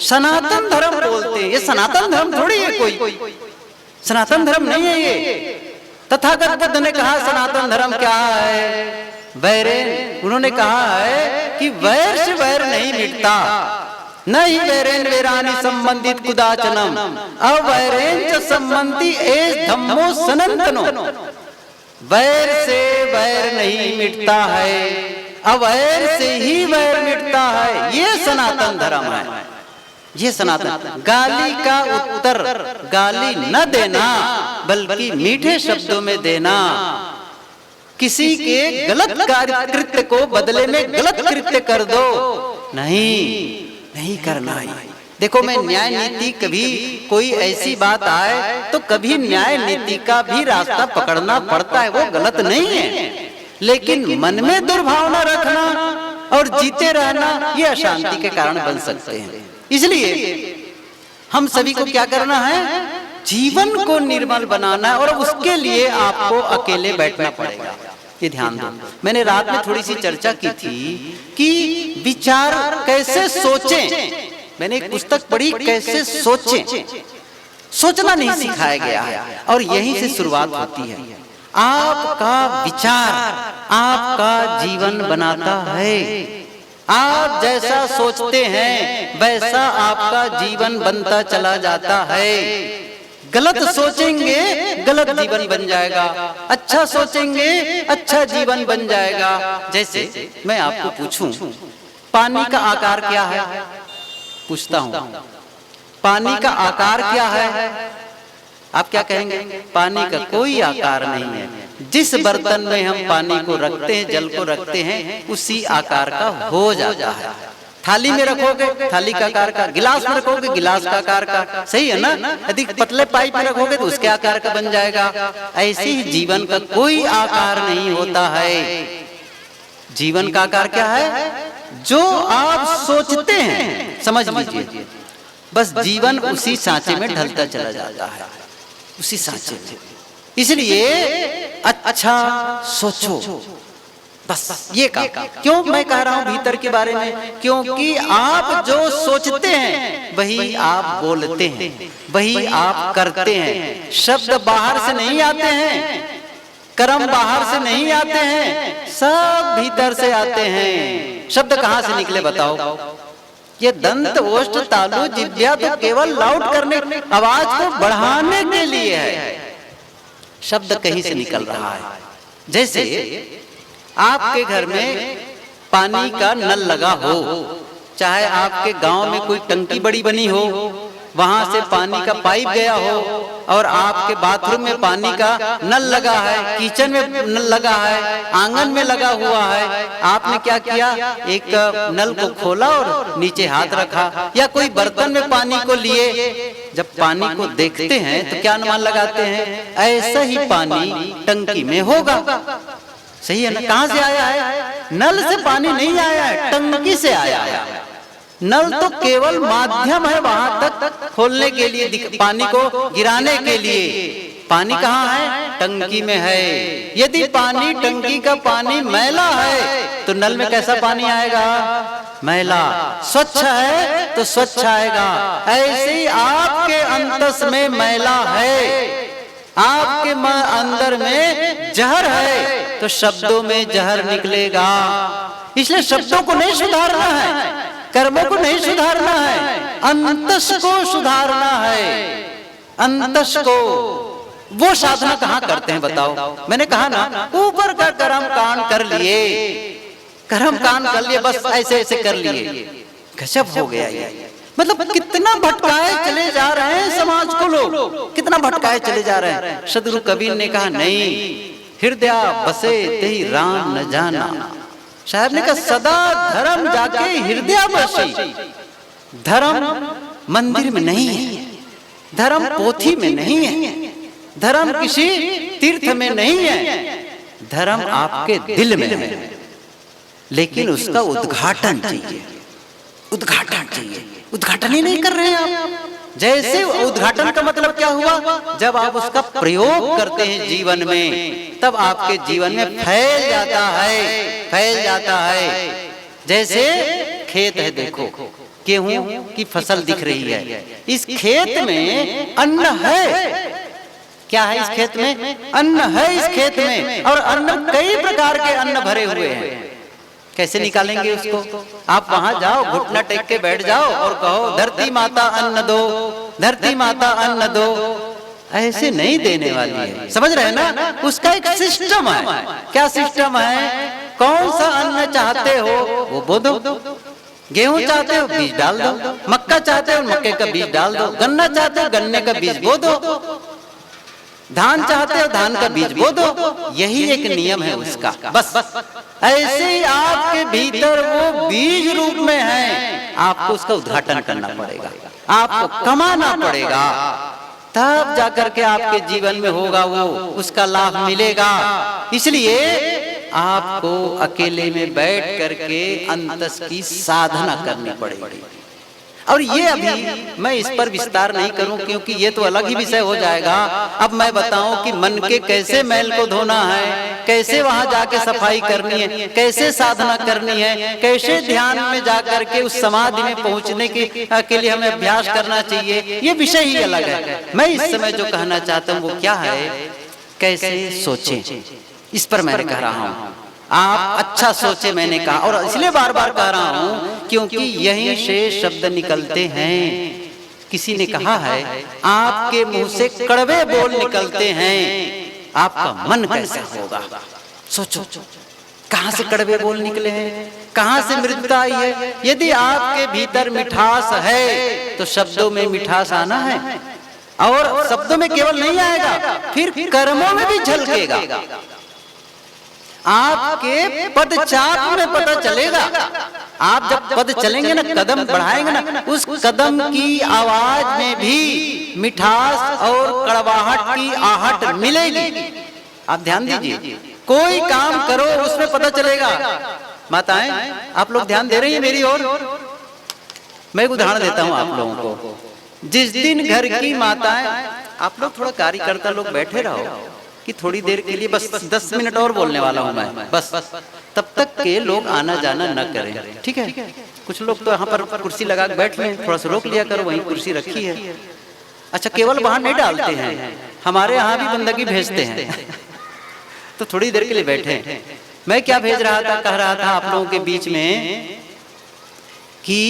सनातन धर्म बोलते हैं। ये सनातन धर्म थोड़ी है, कोई सनातन धर्म नहीं है ये। तथागत बुद्ध ने कहा सनातन धर्म क्या है? वैरेन। उन्होंने कहा है कि वैर से वैर नहीं मिटता, नहीं वैरेन वैरानी संबंधित कुदाचनम अवैरेन च संबंधी एस धम्मो सनातनो। वैर से वैर नहीं मिटता है, अवैर से ही वैर मिटता है। ये सनातन धर्म है, ये सनातन। गाली का उत्तर गाली न देना, बल्कि मीठे शब्दों में देना। किसी के गलत कृत्य को बदले में गलत कृत्य कर दो, नहीं करना है। देखो, मैं न्याय नीति, कभी कोई ऐसी बात आए तो कभी न्याय नीति का भी रास्ता पकड़ना पड़ता है, वो गलत नहीं है। लेकिन मन में दुर्भावना रखना और जीते रहना, ये अशांति के कारण बन सकते हैं। इसलिए हम सभी को क्या करना है? जीवन को निर्मल बनाना, और उसके लिए आपको अकेले बैठना पड़ेगा। ये ध्यान दो। मैंने रात में थोड़ी सी चर्चा की थी कि विचार कैसे सोचें। मैंने एक पुस्तक पढ़ी, कैसे सोचें। सोचना नहीं सिखाया गया है, और यहीं से शुरुआत होती है। आपका विचार आपका जीवन बनाता है। आप जैसा सोचते हैं वैसा आपका जीवन बनता चला जाता है। गलत सोचेंगे गलत जीवन बन जाएगा, अच्छा सोचेंगे अच्छा जीवन बन जाएगा। जैसे मैं आपको पूछूं, पानी का आकार क्या है? पूछता हूं, पानी का आकार क्या है? आप क्या कहेंगे? पानी का कोई आकार नहीं है। जिस बर्तन में हम पानी को रखते हैं, जल को रखते हैं, उसी आकार का हो जाता है। थाली में रखोगे थाली का आकार का, गिलास में रखोगे गिलास का आकार का, सही है ना? यदि पतले पाइप में रखोगे तो उसके आकार का बन जाएगा। ऐसे ही जीवन का कोई आकार नहीं होता है। जीवन का आकार क्या है? जो आप सोचते हैं, समझ लीजिए, बस जीवन उसी सांचे में ढलता चला जाता है, उसी सांचे में। इसलिए अच्छा सोचो, बस ये काम। क्यों मैं कह रहा हूं भीतर के बारे में? क्योंकि आप जो सोचते हैं वही आप बोलते हैं, वही आप करते हैं। शब्द बाहर से नहीं आते हैं, कर्म बाहर से नहीं आते हैं, सब भीतर से आते हैं। शब्द कहां से निकले बताओ? ये दंत ओष्ठ तालु जिह्वा तो केवल लाउड करने, आवाज को बढ़ाने के लिए है। शब्द कहीं से निकल रहा है। जैसे आपके घर में पानी का नल लगा हो, चाहे आपके गांव में कोई टंकी बड़ी बनी हो, वहां से पानी का पाइप गया हो, और आपके बाथरूम में पानी का नल लगा है, किचन में नल लगा है, आंगन में लगा हुआ है। आपने क्या किया? एक नल को खोला और नीचे हाथ रखा, या कोई बर्तन में पानी को लिए। जब पानी को देखते हैं तो क्या अनुमान लगाते हैं? ऐसा ही पानी टंकी में होगा, सही है ना? कहां से आया है? नल से पानी नहीं आया है, टंकी से आया है। नल तो केवल माध्यम है वहां तक खोलने के लिए, पानी को गिराने के लिए। पानी कहाँ है? टंकी में है। यदि पानी, टंकी का पानी मैला है तो नल में कैसा पानी आएगा? मैला। स्वच्छ है तो स्वच्छ आएगा। ऐसे ही आपके अंतस में मैला है, आपके अंदर में जहर है तो शब्दों में जहर निकलेगा। इसलिए शब्दों को नहीं सुधारना है, कर्मों को नहीं सुधारना है, अंतस को सुधारना है। अंतस को। वो साधना कहाँ करते हैं बताओ? मैंने कहा ना, ऊपर का कर्म कांड कर लिए, कर्म कांड कर लिए, बस ऐसे ऐसे कर लिए। गजब हो गया ये। मतलब कितना भटकाए चले जा रहे हैं समाज को लोग, कितना भटकाए चले जा रहे हैं। सदगुरु कबीर ने कहा नहीं, हृदय बसे तेहि राम न जाना। साहब ने कहा सदा धर्म जाके हृदय बसी। धर्म मंदिर में नहीं है, धर्म पोथी में नहीं है, धर्म किसी तीर्थ में नहीं है, धर्म आपके दिल में है। लेकिन उसका उद्घाटन चाहिए, उद्घाटन चाहिए। उद्घाटन ही नहीं कर रहे हैं आप। जैसे उद्घाटन का मतलब क्या हुआ, जब आप उसका प्रयोग करते हैं जीवन में, तब आपके जीवन में फैल जाता है, फैल जाता है। जैसे खेत है, देखो गेहूं की फसल दिख रही है, इस खेत में अन्न है। क्या है इस खेत में? अन्न है इस खेत में, और अन्न कई प्रकार के अन्न भरे हुए हैं। कैसे निकालेंगे उसको? आप वहां जाओ, घुटना टेक के बैठ जाओ और कहो धरती माता अन्न दो, धरती माता अन्न दो। ऐसे नहीं देने वाली है, समझ रहे हैं ना? उसका एक सिस्टम है। क्या सिस्टम है? कौन सा अन्न चाहते हो वो बो दो, गेहूं चाहते हो बीज डाल दो, मक्का चाहते हो मक्के का बीज डाल दो, गन्ना चाहते हो गन्ने का बीज बो दो, धान चाहते हो धान का बीज बो दो। यही एक नियम है उसका, बस। ऐसे ही आपके भीतर वो बीज रूप में है, आपको उसका उद्घाटन करना पड़ेगा, आपको कमाना पड़ेगा, तब जाकर के आपके जीवन में होगा वो, उसका लाभ मिलेगा। इसलिए आपको अकेले में बैठ करके अंतस की साधना करनी पड़ेगी। और ये अभी मैं इस पर विस्तार नहीं करूं, क्योंकि ये तो अलग ही विषय हो जाएगा। अब मैं बताऊं कि मन के कैसे मैल को धोना है, कैसे वहां जाके सफाई करनी है, कैसे साधना करनी है, कैसे ध्यान में जाकर के उस समाधि में पहुंचने के लिए हमें अभ्यास करना चाहिए, ये विषय ही अलग है। मैं इस समय जो कहना चाहता हूँ वो क्या है, कैसे सोचें, इस पर मैं कह रहा हूँ। आप अच्छा सोचे, मैंने कहा, और इसलिए बार बार कह रहा हूं क्योंकि यहीं से शब्द निकलते हैं। किसी ने कहा है आपके मुंह से कड़वे बोल निकलते हैं, आपका मन कैसा होगा? सोचो, कहां से कड़वे बोल निकले हैं, कहां से मृदुता आई है? यदि आपके भीतर मिठास है तो शब्दों में मिठास आना है, और शब्दों में केवल नहीं आएगा, फिर कर्मों में भी झलकेगा। आपके पदचाप में पता चलेगा। आप जब पद चलेंगे ना, कदम बढ़ाएंगे ना, उस कदम की आवाज में भी मिठास और कड़वाहट की आहट मिलेगी। आप ध्यान दीजिए, कोई काम करो उसमें पता चलेगा। माताएं, आप लोग ध्यान दे रही हैं मेरी ओर? मैं एक उदाहरण देता हूं आप लोगों को। जिस दिन घर की माताएं, आप लोग थोड़ा कार्यकर्ता लोग बैठे रहो कि थोड़ी देर के लिए, बस 10 मिनट और बोलने वाला हूं मैं, बस तब तक के लोग आना जाना न करें, ठीक है? कुछ लोग तो यहाँ पर कुर्सी लगा के बैठ लें, थोड़ा सा रोक लिया करो, वहीं कुर्सी रखी है। अच्छा, केवल बाहर नहीं डालते हैं, हमारे यहाँ भी बंदगी भेजते हैं तो थोड़ी देर के लिए बैठे। मैं क्या भेज रहा था, कह रहा था आप लोगों के बीच में कि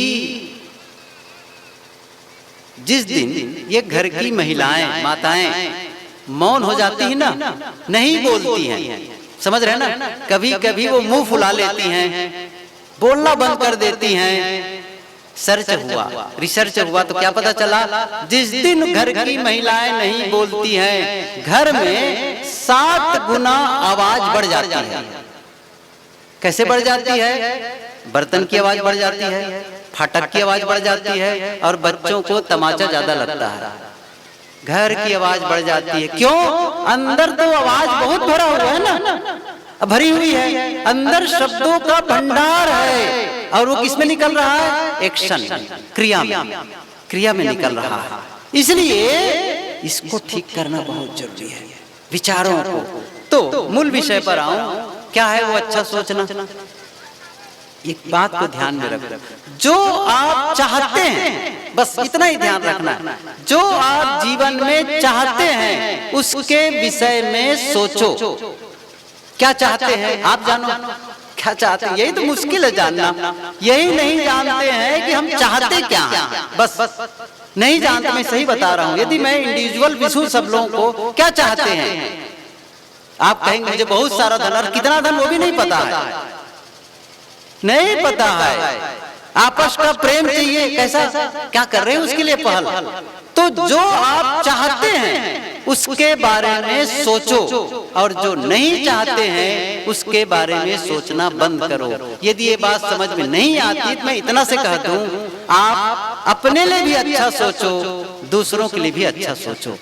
जिस दिन ये घर की महिलाएं, माताएं मौन हो जाती है ना, नहीं बोलती हैं, समझ रहे ना? कभी कभी वो मुंह फुला लेती हैं, बोलना बंद कर देती हैं। सर्च हुआ, रिसर्च हुआ तो क्या पता चला, जिस दिन घर की महिलाएं नहीं बोलती हैं, घर में 7 गुना आवाज बढ़ जाती है। कैसे बढ़ जाती है? बर्तन की आवाज बढ़ जाती है, फाटक की आवाज बढ़ जाती है, और बच्चों को तमाचा ज्यादा लगता है। घर की आवाज बढ़ जाती है। क्यों? अंदर तो आवाज बहुत भरा हुआ है ना, भरी हुई है, अंदर शब्दों का भंडार है, और वो किसमें निकल रहा है? एक्शन, क्रिया में निकल रहा है। इसलिए इसको ठीक करना बहुत जरूरी है, विचारों को। तो मूल विषय पर आऊं, क्या है वो अच्छा सोचना? एक बात को ध्यान में रखना, जो आप चाहते हैं, बस इतना ही ध्यान रखना, जो आप जीवन में चाहते हैं उसके विषय में सोचो। क्या चाहते हैं आप जानो, क्या चाहते हैं? यही तो मुश्किल है जानना। यही नहीं जानते हैं कि हम चाहते क्या हैं, बस नहीं जानते। मैं सही बता रहा हूं। यदि मैं इंडिविजुअल विशु सब लोगों को क्या चाहते हैं, आप कहेंगे मुझे बहुत सारा धन, और कितना धन वो भी नहीं पता है, नहीं पता है। आपस का प्रेम चाहिए, कैसा, क्या कर रहे हैं उसके लिए पहल। तो जो आप चाहते हैं उसके बारे में सोचो, और जो नहीं चाहते हैं उसके बारे में सोचना बंद करो। यदि ये बात समझ में नहीं आती तो मैं इतना से कहता हूं, आप अपने लिए भी अच्छा सोचो, दूसरों के लिए भी अच्छा सोचो।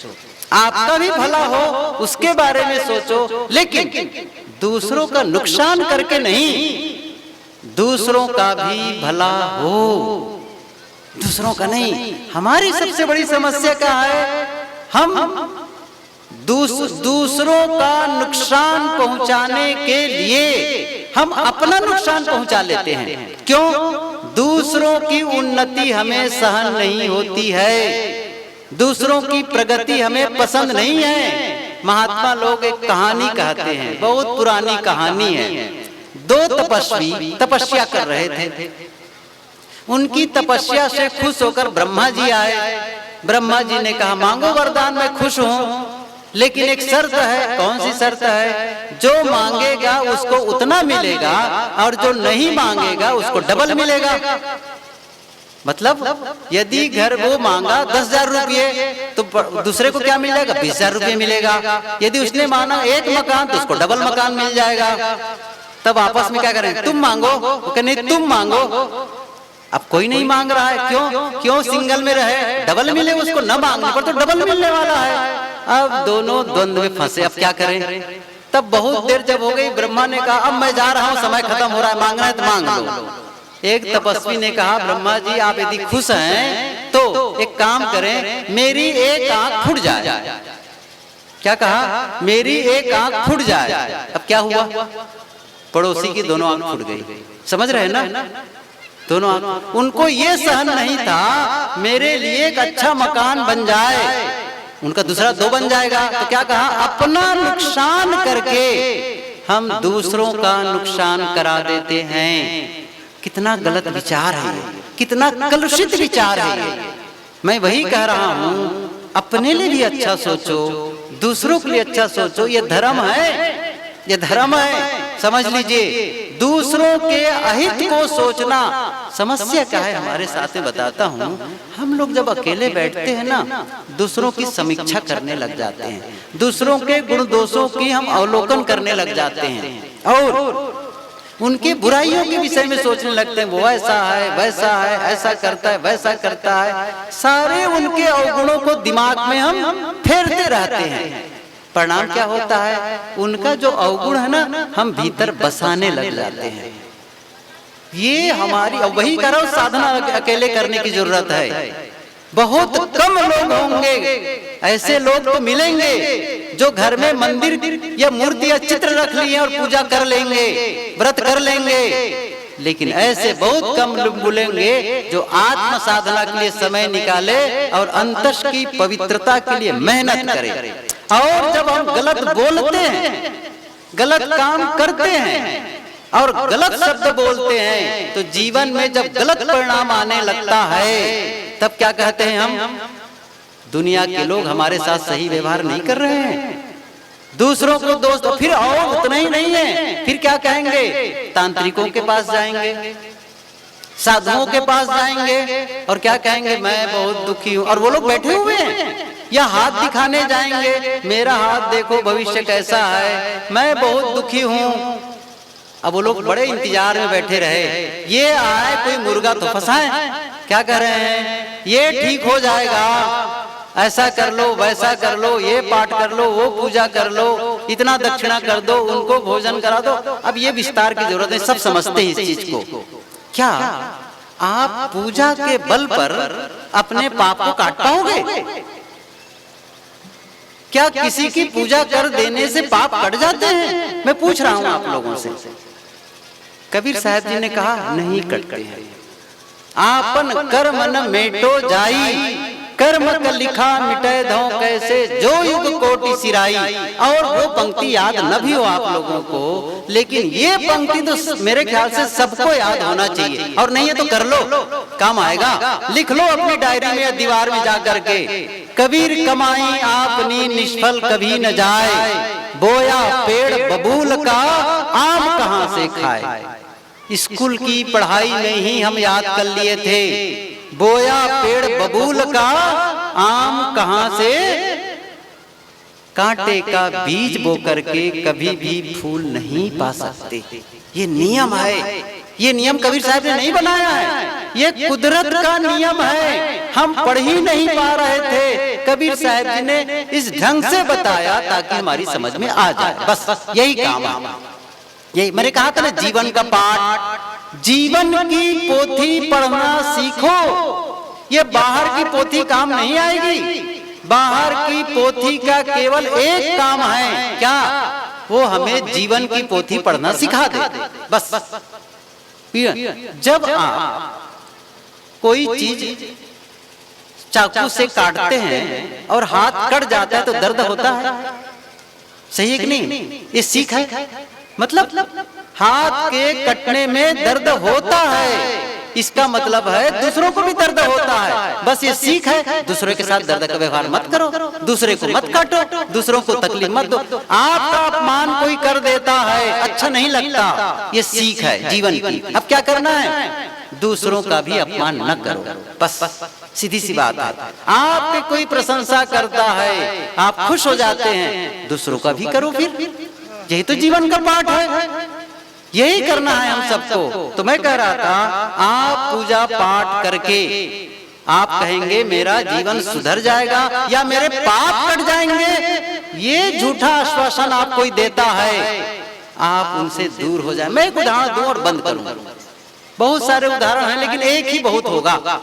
आपका भी भला हो उसके बारे में सोचो, लेकिन दूसरों का नुकसान करके नहीं, दूसरों का भी भला हो, दूसरों का नहीं। हमारी सबसे बड़ी समस्या क्या है? हम दूसरों का नुकसान पहुंचाने के लिए हम अपना नुकसान पहुंचा लेते हैं। क्यों? दूसरों की उन्नति हमें सहन नहीं होती है, दूसरों की प्रगति हमें पसंद नहीं है। महात्मा लोग एक कहानी कहते हैं, बहुत पुरानी कहानी है। दो तपस्वी तपस्या कर रहे थे। उनकी तपस्या से खुश होकर ब्रह्मा जी आए। ब्रह्मा जी ने कहा, मांगो वरदान, मैं खुश हूं, लेकिन एक शर्त है। कौन सी शर्त है? जो मांगेगा उसको उतना मिलेगा, और जो नहीं मांगेगा उसको डबल मिलेगा। मतलब यदि घर वो मांगा 10,000 रुपये, तो दूसरे को क्या मिल जाएगा? 20,000 रुपये मिलेगा। यदि उसने मांगा एक मकान, तो उसको डबल मकान मिल जाएगा। तब आपस में क्या करें? तुम मांगो, नहीं तुम मांगो। अब कोई नहीं मांग रहा है, क्यों सिंगल में रहे, डबल मिले उसको, न मांगने पर तो डबल मिलने वाला है। अब दोनों द्वंद्व में फंसे, अब क्या करें? तब बहुत देर जब हो गई, ब्रह्मा ने कहा, अब मैं जा रहा हूं, समय खत्म हो रहा है, मांगना है तो मांग लो। एक तपस्वी ने कहा, ब्रह्मा जी आप यदि खुश हैं तो एक काम करें, मेरी एक आंख फूट जाए। क्या कहा? मेरी एक आंख फूट जाए। अब क्या हुआ? पड़ोसी की दोनों आंख फूट गई। समझ रहे हैं ना? दोनों आंख। उनको ये सहन नहीं था मेरे लिए एक अच्छा मकान बन जाए, उनका दूसरा दो बन जाएगा। तो क्या कहा? अपना नुकसान करके हम दूसरों का नुकसान करा देते हैं। कितना गलत विचार है, कितना कलुषित विचार है। मैं वही कह रहा हूं, अपने लिए भी अच्छा सोचो, दूसरों के लिए अच्छा सोचो। ये धर्म है, ये धर्म है, समझ लीजिए। दूसरों के अहित को सोचना। समस्या क्या है हमारे साथ में बताता हूं। हम लोग जब अकेले बैठते हैं ना, दूसरों की समीक्षा करने लग जाते हैं, दूसरों के गुण दोषों की हम अवलोकन करने लग जाते हैं, और उनकी बुराइयों के विषय में सोचने लगते हैं। वो ऐसा है, वैसा है, ऐसा करता है, वैसा करता है। सारे उनके अवगुणों को दिमाग में हम फेरते रहते हैं। परिणाम क्या होता है? उनका जो अवगुण है ना, हम भीतर बसाने लग जाते हैं। ये हमारी, वही करो, साधना अकेले करने की जरूरत है। बहुत कम लोग होंगे ऐसे, लोग तो मिलेंगे जो घर में मंदिर या मूर्ति या चित्र रख लिए और पूजा कर लेंगे, व्रत कर लेंगे, लेकिन ऐसे बहुत कम लोग मिलेंगे जो आत्म साधना के लिए समय निकाले और अंतस की पवित्रता के लिए मेहनत करें। और जब हम गलत बोलते हैं, गलत काम करते हैं और गलत शब्द बोलते हैं, तो जीवन में जब गलत परिणाम आने लगता है, तब क्या कहते हैं हम? दुनिया के लोग हमारे साथ सही व्यवहार नहीं कर रहे हैं, दूसरों को दोस्त। फिर और उतना ही नहीं है, फिर क्या कहेंगे? तांत्रिकों के पास जाएंगे, साधुओं के पास जाएंगे, और क्या कहेंगे? मैं बहुत दुखी हूं। और वो लोग बैठे हुए हैं, या हाथ दिखाने जाएंगे, मेरा हाथ देखो, भविष्य कैसा है, मैं बहुत दुखी हूं। अब वो लोग बड़े इंतजार में बैठे रहे, ये आए कोई मुर्गा तो फंसाए। क्या कर रहे हैं? ये ठीक हो जाएगा, ऐसा कर लो, वैसा कर लो, ये पाठ कर लो, वो पूजा कर लो, इतना दक्षिणा कर दो, उनको भोजन करा दो। अब ये विस्तार की जरूरत है, सब समझते हैं इस चीज को। क्या आप पूजा के बल पर अपने पाप को काट पाओगे? क्या किसी की पूजा कर देने से पाप कट जाते हैं? मैं पूछ रहा हूं आप लोगों से। कबीर साहब जी ने कहा, नहीं कटते हैं। आपन कर्म न मेटो जाई, कर्म का लिखा मिटे धो कैसे, जो युग कोटि सिराई। और वो पंक्ति याद न भी हो आप लोगों को, लेकिन ये पंक्ति तो मेरे ख्याल से सबको याद होना चाहिए, और नहीं है तो कर लो, काम आएगा। लिख लो अपनी डायरी में या दीवार में जाकर के, कबीर कमाई आपनी निष्फल कभी न जाए, बोया पेड़ बबूल का आम कहां से खाए। स्कूल की पढ़ाई में ही हम याद कर लिए थे, बोया पेड़ बबूल का आम कहां से, कांटे का बीज बो करके कभी भी फूल नहीं पा सकते। ये नियम है, ये नियम कबीर साहब ने नहीं बनाया है, ये कुदरत का नियम है। हम पढ़ ही नहीं पा रहे थे, कबीर साहब जी ने इस ढंग से बताया ताकि हमारी समझ में आ जाए, बस यही काम है। यही मैंने कहा था ना, जीवन का पाठ, जीवन की पोथी पढ़ना सीखो। ये बाहर की पोथी काम नहीं आएगी। बाहर की पोथी का केवल एक काम है, क्या? वो हमें जीवन की पोथी पढ़ना सिखा दे, बस। जब आप कोई चीज चाकू से काटते हैं और हाथ कट जाता है तो दर्द होता है, सही है कि नहीं? ये सीख है, मतलब हाथ के कटने में दर्द होता है, इसका मतलब है दूसरों को भी दर्द होता है, बस ये सीख है। दूसरों के साथ दर्द का व्यवहार मत करो, दूसरे को मत काटो, दूसरों को तकलीफ मत दो। आपका अपमान कोई कर देता है, अच्छा नहीं लगता, ये सीख है जीवन की। अब क्या करना है? दूसरों का भी अपमान न करो, बस सीधी सी बात है। आपकी कोई प्रशंसा करता है, आप खुश हो जाते हैं, दूसरों का भी करो फिर। यही तो जीवन का पाठ है, यही करना है हम सबको। तो मैं कह रहा था, आप पूजा पाठ करके आप कहेंगे मेरा जीवन सुधर जाएगा या मेरे पाप कट जाएंगे, ये झूठा आश्वासन आप कोई देता है, आप उनसे दूर हो जाए। मैं एक उदाहरण दूं और बंद करूं। बहुत सारे उदाहरण हैं लेकिन एक ही बहुत होगा।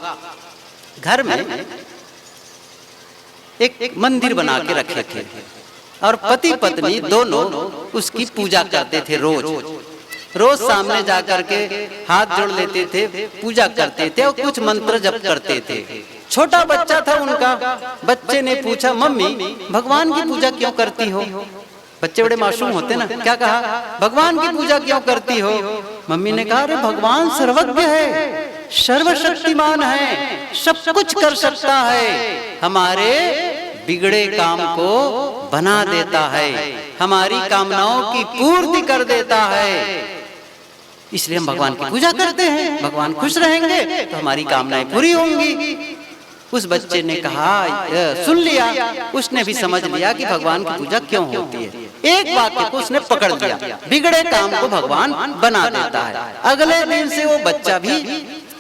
घर में एक मंदिर बना के रखे थे और पति पत्नी दोनों उसकी पूजा करते थे। रोज सामने जाकर के हाथ जोड़ लेते थे, पूजा करते थे और कुछ मंत्र जप करते थे। छोटा बच्चा था उनका, बच्चे ने पूछा, मम्मी भगवान की पूजा क्यों करती हो? बच्चे बड़े मासूम होते ना, क्या कहा? भगवान की पूजा क्यों करती हो? मम्मी ने कहा, अरे भगवान सर्वज्ञ है, सर्वशक्तिमान है, सब कुछ कर सकता है, हमारे बिगड़े काम को बना देता है, हमारी कामनाओं की पूर्ति कर देता है, इसलिए हम भगवान की पूजा करते हैं। भगवान खुश रहेंगे तो हमारी कामनाएं पूरी होंगी। उस बच्चे ने कहा, सुन लिया, उसने भी समझ लिया कि भगवान की पूजा क्यों होती है। एक वाक्य को उसने पकड़ लिया, बिगड़े काम को भगवान बना देता है। अगले दिन से वो बच्चा भी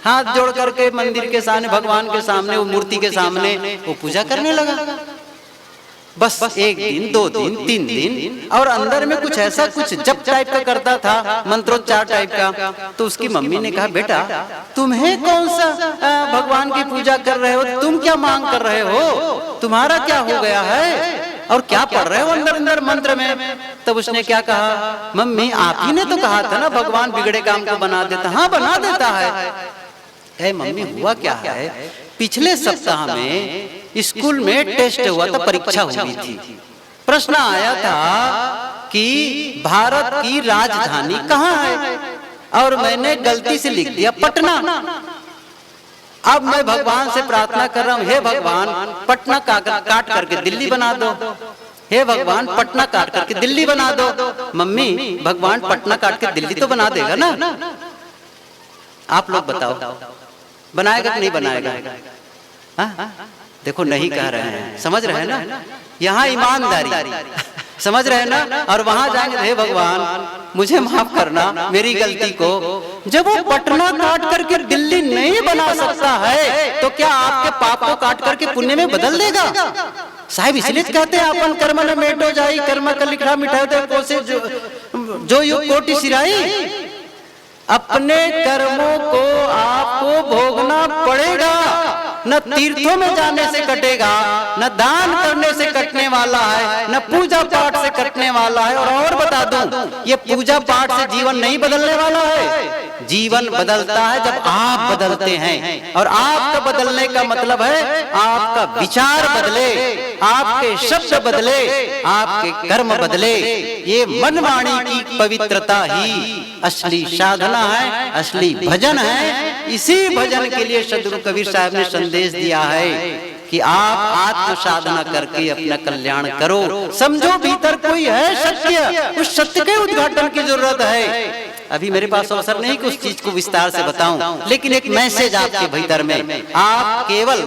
हाथ जोड़ करके मंदिर के सामने, भगवान के सामने, वो मूर्ति के सामने वो पूजा करने लगा। बस एक दिन, 2 दिन, 3 दिन, और अंदर में कुछ ऐसा कुछ जप टाइप का करता था, मंत्रोच्चार टाइप का। तो उसकी मम्मी ने कहा, बेटा तुम्हें कौन सा भगवान की पूजा कर रहे हो, तुम क्या मांग कर रहे हो, तुम्हारा क्या हो गया है और क्या पढ़ रहे हो अंदर अंदर मंत्र में? तब उसने क्या कहा, मम्मी आप ही ने तो कहा था ना भगवान बिगड़े काम को बना देता। हाँ बना देता है। मम्मी हुआ क्या है, पिछले सप्ताह में स्कूल में टेस्ट हुआ था, परीक्षा हुई थी, प्रश्न आया था कि भारत की राजधानी कहाँ है, और मैंने गलती से लिख दिया पटना। अब मैं भगवान से प्रार्थना कर रहा हूँ, हे भगवान पटना काट करके दिल्ली बना दो, हे भगवान पटना काट करके दिल्ली बना दो। मम्मी भगवान पटना काट के दिल्ली तो बना देगा ना? आप लोग बताओ, बनाएगा कि नहीं बनाएगा? हाँ? देखो नहीं कह रहे हैं, समझ रहे हैं ना? यहाँ ईमानदारी, समझ रहे हैं ना? और वहां जाएंगे, हे भगवान मुझे माफ करना मेरी गलती को। जब वो पटना काट करके दिल्ली नहीं बना सकता है तो क्या आपके पाप को काट करके पुण्य में बदल देगा? साहब इसलिए कहते हैं अपन कर्म न मेटो जाई, कर्म का लिखा मिठाई दे कोसे जो युग कोटि सिराई। अपने कर्मों को आपको भोगना पड़ेगा, न तीर्थों में जाने से कटेगा, न दान करने से कटने वाला है, न पूजा पाठ से कटने वाला है। और बता दूं, ये पूजा पाठ से जीवन नहीं बदलने वाला है। जीवन बदलता है जब आप बदलते हैं, और आपका बदलने का मतलब है आपका विचार बदले, आपके शब्द बदले, आपके कर्म बदले। ये मन वाणी की पवित्रता ही असली साधना है, असली भजन है। इसी भजन के लिए सद्गुरु कबीर साहब ने संदेश दिया है कि आप आत्म साधना करके अपना कल्याण करो। समझो भीतर कोई है सत्य, उस सत्य के उद्घाटन की जरूरत है। अभी मेरे पास अवसर नहीं कि उस चीज को विस्तार से बताऊं, लेकिन एक मैसेज आपके भीतर में, आप केवल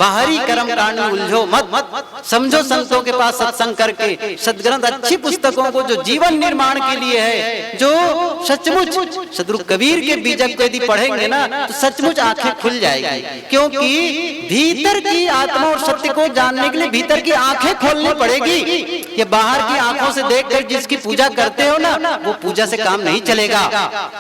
बाहरी कर्म कांड में उलझो मत, समझो संतों के पास सत्संग करके, सदग्रंथ अच्छी पुस्तकों को जो जीवन निर्माण के लिए है, जो सचमुच सदगुरु कबीर के बीजक को यदि पढ़ेंगे ना तो सचमुच आंखें खुल जाएगी। क्योंकि भीतर की आत्मा और सत्य को जानने के लिए भीतर की आंखें खोलनी पड़ेगी। ये बाहर की आंखों से देखकर जिसकी पूजा करते हो ना, वो पूजा से काम नहीं चलेगा।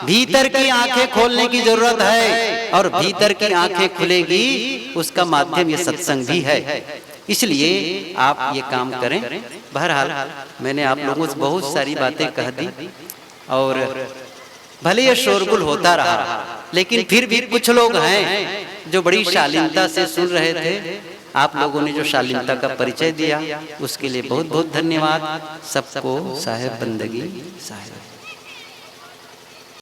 भीतर की आंखें खोलने की जरूरत है, और भीतर की आंखें खुलेगी उसका माध्यम ये सत्संग भी है। इसलिए आप ये काम करें। बहरहाल मैंने आप लोगों से बहुत सारी बातें कह दी, और भले ये शोरगुल होता रहा, लेकिन फिर भी कुछ लोग हैं जो बड़ी शालीनता से सुन रहे थे। आप लोगों ने जो शालीनता का परिचय दिया उसके लिए बहुत बहुत धन्यवाद। सबको साहेब बंदगी साहेब।